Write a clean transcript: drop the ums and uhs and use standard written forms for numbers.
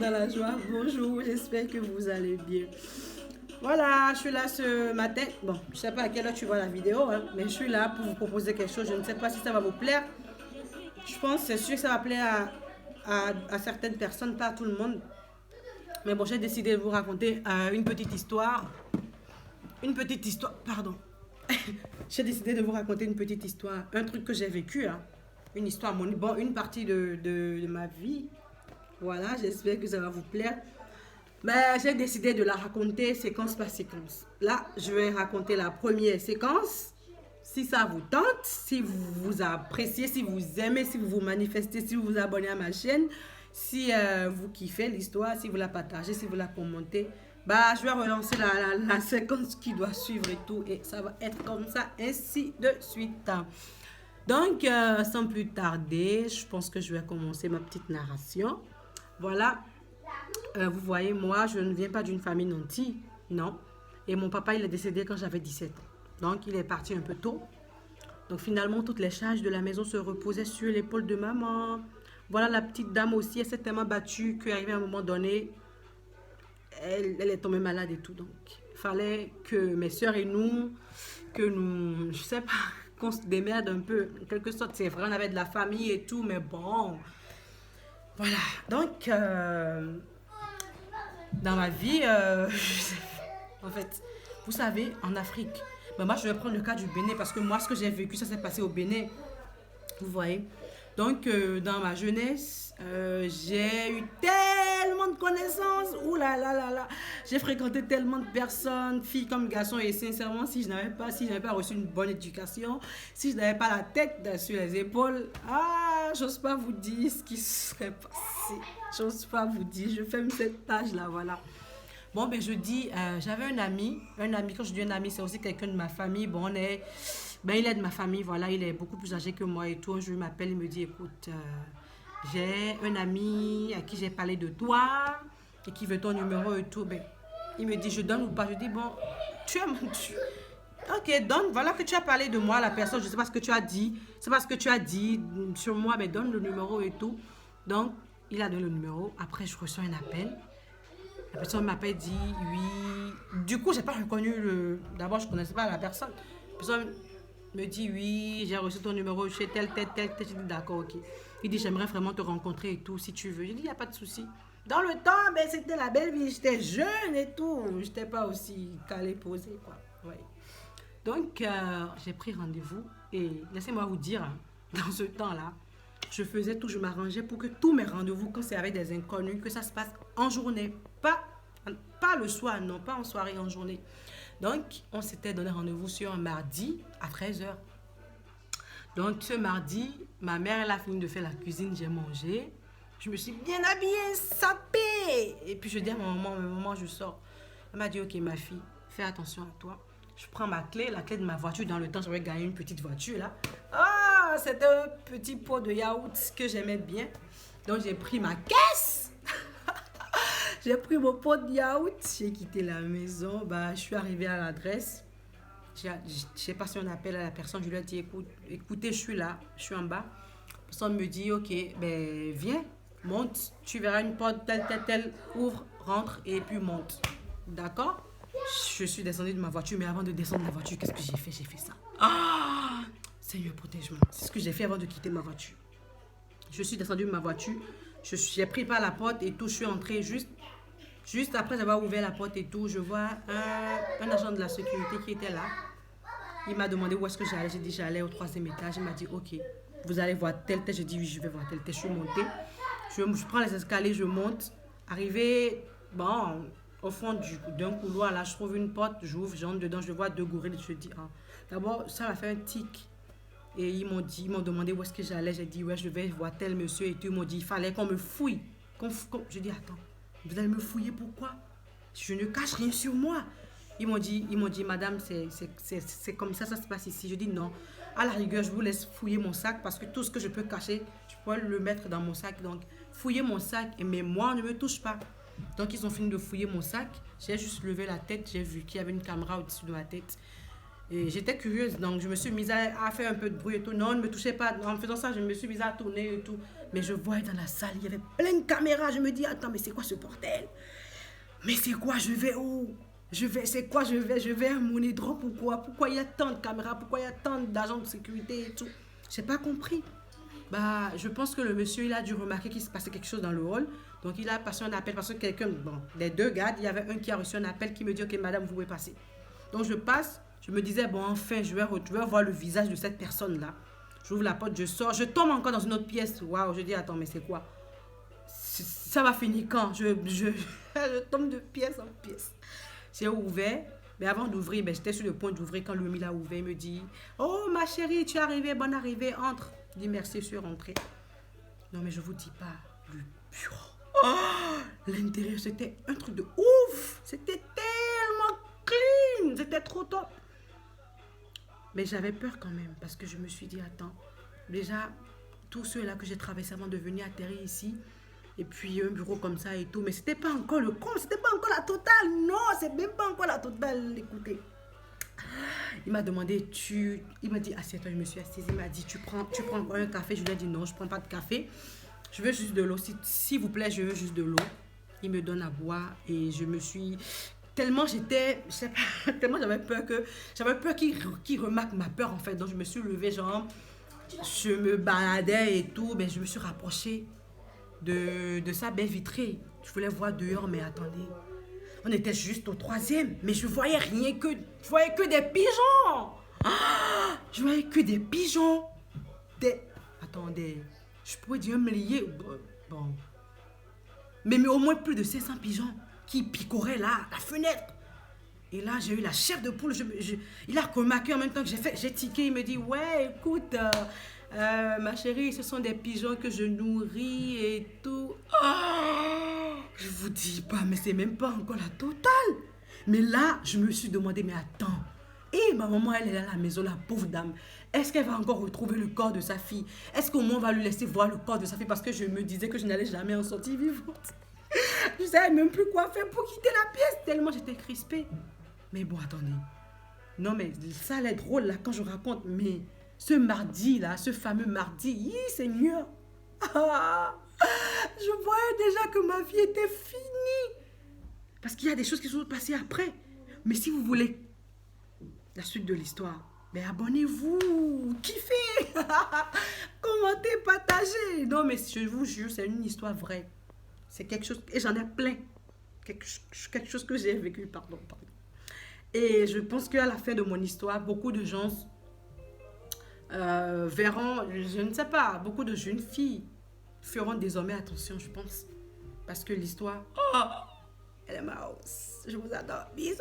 dans la joie. Bonjour, j'espère que vous allez bien. Voilà, je suis là ce matin. Bon, je sais pas à quelle heure tu vois la vidéo, hein, mais je suis là pour vous proposer quelque chose. Je ne sais pas si ça va vous plaire. Je pense, c'est sûr que ça va plaire à certaines personnes, pas à tout le monde. Mais bon, j'ai décidé de vous raconter une petite histoire. Une petite histoire, pardon. J'ai décidé de vous raconter une petite histoire. Un truc que j'ai vécu, hein. Une histoire, bon, une partie de ma vie. Voilà, j'espère que ça va vous plaire. Mais j'ai décidé de la raconter séquence par séquence. Là, je vais raconter la première séquence. Si ça vous tente, si vous appréciez, si vous aimez, si vous vous manifestez, si vous vous abonnez à ma chaîne, si vous kiffez l'histoire, si vous la partagez, si vous la commentez, bah, je vais relancer la séquence qui doit suivre et tout. Et ça va être comme ça, ainsi de suite. Donc, sans plus tarder, je pense que je vais commencer ma petite narration. Voilà. Vous voyez, moi, je ne viens pas d'une famille nantie, non. Et mon papa, il est décédé quand j'avais 17 ans. Donc, il est parti un peu tôt. Donc, finalement, toutes les charges de la maison se reposaient sur l'épaule de maman. Voilà, la petite dame aussi, elle s'est tellement battue qu'arrivé à un moment donné, elle est tombée malade et tout. Donc, il fallait que mes soeurs et nous, je sais pas, qu'on se démerde un peu. En quelque sorte, c'est vrai, on avait de la famille et tout, mais bon. Voilà. Donc, dans ma vie, en fait, vous savez, en Afrique, ben moi je vais prendre le cas du Bénin parce que moi ce que j'ai vécu, ça s'est passé au Bénin, vous voyez. Donc dans ma jeunesse, j'ai eu tellement de connaissances, ouh là là là là, j'ai fréquenté tellement de personnes, filles comme garçons, et sincèrement, si je n'avais pas reçu une bonne éducation, si je n'avais pas la tête sur les épaules, j'ose pas vous dire ce qui serait passé, j'ose pas vous dire, je ferme cette page là, voilà. Bon, ben je dis, j'avais un ami, quand je dis un ami, c'est aussi quelqu'un de ma famille. Bon, il est de ma famille, voilà, il est beaucoup plus âgé que moi et tout. Un jour, il m'appelle, il me dit, écoute, j'ai un ami à qui j'ai parlé de toi et qui veut ton numéro et tout. Ben, il me dit, je donne ou pas? Je dis, bon, tu as ok, donne, voilà que tu as parlé de moi à la personne, je sais pas ce que tu as dit, c'est pas ce que tu as dit sur moi, mais donne le numéro et tout. Donc, il a donné le numéro. Après, je reçois un appel. La personne m'appelle, dit oui. Du coup, j'ai pas reconnu le. D'abord, je connaissais pas la personne. La personne me dit oui, j'ai reçu ton numéro chez tel, tel, tel, tel. J'ai dit d'accord, ok. Il dit j'aimerais vraiment te rencontrer et tout, si tu veux. J'ai dit, il n'y a pas de souci. Dans le temps, ben, c'était la belle vie. J'étais jeune et tout. J'étais pas aussi calé, posé, quoi. Ouais. Donc, j'ai pris rendez-vous. Et laissez-moi vous dire, hein, dans ce temps-là, je faisais tout, je m'arrangeais pour que tous mes rendez-vous, quand c'est avec des inconnus, que ça se passe en journée, pas le soir, non, pas en soirée, en journée. Donc, on s'était donné rendez-vous sur un mardi à 13h. Donc, ce mardi, ma mère, elle a fini de faire la cuisine, j'ai mangé. Je me suis bien habillée, sapée. Et puis, je dis à maman, je sors. Elle m'a dit, ok, ma fille, fais attention à toi. Je prends ma clé, la clé de ma voiture. Dans le temps, j'avais gagné une petite voiture, là. C'était un petit pot de yaourt que j'aimais bien. Donc, j'ai pris ma caisse. J'ai pris mon pot de yaourt. J'ai quitté la maison. Bah, je suis arrivée à l'adresse. J'ai passé un appel à la personne. Je lui ai dit, écoutez, je suis là. Je suis en bas. La personne me dit, ok, ben, viens, monte. Tu verras une porte, telle. Ouvre, rentre et puis monte. D'accord? Je suis descendue de ma voiture. Mais avant de descendre de la voiture, qu'est-ce que j'ai fait? J'ai fait ça. Seigneur, protège-moi. C'est ce que j'ai fait avant de quitter ma voiture. Je suis descendue de ma voiture. J'ai pris par la porte et tout. Je suis entrée juste après avoir ouvert la porte et tout. Je vois un agent de la sécurité qui était là. Il m'a demandé où est-ce que j'allais. J'ai dit j'allais au 3e étage. Il m'a dit ok, vous allez voir tel tel. J'ai dit oui, je vais voir tel tel. Je suis montée. Je prends les escaliers, je monte. Arrivé, bon, au fond d'un couloir, là, je trouve une porte. J'ouvre, j'entre dedans. Je vois 2 gorilles. Je dis d'abord, ça m'a fait un tic. Et ils m'ont demandé où est-ce que j'allais. J'ai dit, ouais, je vais voir tel monsieur et tout. Ils m'ont dit, il fallait qu'on me fouille. Je dis, attends, vous allez me fouiller pourquoi? Je ne cache rien sur moi. Ils m'ont dit, madame, c'est comme ça se passe ici. Je dis, non. À la rigueur, je vous laisse fouiller mon sac parce que tout ce que je peux cacher, je peux le mettre dans mon sac. Donc, fouillez mon sac, mais moi, ne me touche pas. Donc, ils ont fini de fouiller mon sac. J'ai juste levé la tête. J'ai vu qu'il y avait une caméra au-dessus de ma tête. Et j'étais curieuse, donc je me suis mise à faire un peu de bruit et tout. Non, ne me touchez pas. En faisant ça, je me suis mise à tourner et tout. Mais je voyais dans la salle, il y avait plein de caméras. Je me dis, attends, mais c'est quoi ce bordel? Mais c'est quoi, je vais où? C'est quoi, je vais à Money-Drop ou quoi? Pourquoi il y a tant de caméras? Pourquoi il y a tant d'agents de sécurité et tout? J'ai pas compris. Bah, je pense que le monsieur, il a dû remarquer qu'il se passait quelque chose dans le hall. Donc, il a passé un appel parce que quelqu'un, bon, les deux gardes, il y avait un qui a reçu un appel qui me dit, ok, madame, vous pouvez passer. Donc, je passe, je me disais, bon, enfin, je vais voir le visage de cette personne-là. J'ouvre la porte, je sors, je tombe encore dans une autre pièce. Waouh, je dis, attends, mais c'est quoi? Ça va finir quand? Je tombe de pièce en pièce. J'ai ouvert, mais avant d'ouvrir, ben, j'étais sur le point d'ouvrir quand lui, il a ouvert, il me dit, oh, ma chérie, tu es arrivée, bonne arrivée, entre. Je dis, merci, je suis rentrée. Non, mais je vous dis pas, le bureau. Oh, l'intérieur, c'était un truc de ouf. C'était tellement clean. C'était trop top. Mais j'avais peur quand même parce que je me suis dit, attends, déjà, tous ceux-là que j'ai traversés avant de venir atterrir ici, et puis un bureau comme ça et tout, mais c'était pas encore le compte, c'était pas encore la totale. Non, c'est même pas encore la totale. Écoutez, il m'a demandé, il m'a dit, assieds-toi, je me suis assise. Il m'a dit, tu prends encore un café? Je lui ai dit, non, je prends pas de café. Je veux juste de l'eau. S'il vous plaît, je veux juste de l'eau. Il me donne à boire et je me suis... Tellement j'étais... Je sais pas, tellement j'avais peur qu'il remarque ma peur en fait. Donc je me suis levée, genre... Je me baladais et tout. Mais je me suis rapprochée de sa baie vitrée. Je voulais voir dehors, mais attendez. On était juste au 3e. Mais je voyais rien que... Je voyais que des pigeons. Ah, je voyais que des pigeons. Attendez... Je pourrais dire un millier. Bon. Mais au moins plus de 500 pigeons qui picoraient là, la fenêtre. Et là, j'ai eu la chair de poule. Il a remarqué en même temps que j'ai tiqué. Il me dit, ouais, écoute, ma chérie, ce sont des pigeons que je nourris et tout. Oh, je vous dis pas, mais c'est même pas encore la totale. Mais là, je me suis demandé, mais attends. Et ma maman, elle est à la maison, la pauvre dame. Est-ce qu'elle va encore retrouver le corps de sa fille? Est-ce qu'au moins on va lui laisser voir le corps de sa fille? Parce que je me disais que je n'allais jamais en sortir vivante. Je ne savais même plus quoi faire pour quitter la pièce, tellement j'étais crispée. Mais bon, attendez. Non, mais ça allait être drôle là quand je raconte. Mais ce mardi là, ce fameux mardi, Seigneur. Ah, je voyais déjà que ma vie était finie. Parce qu'il y a des choses qui sont passées après. Mais si vous voulez la suite de l'histoire, mais abonnez-vous, kiffez, commentez, partagez. Non, mais je vous jure, c'est une histoire vraie. C'est quelque chose, et j'en ai plein. Quelque chose que j'ai vécu, pardon. Et je pense qu'à la fin de mon histoire, beaucoup de gens verront, je ne sais pas, beaucoup de jeunes filles feront désormais attention, je pense. Parce que l'histoire, oh, elle est marrante. Je vous adore. Bisous.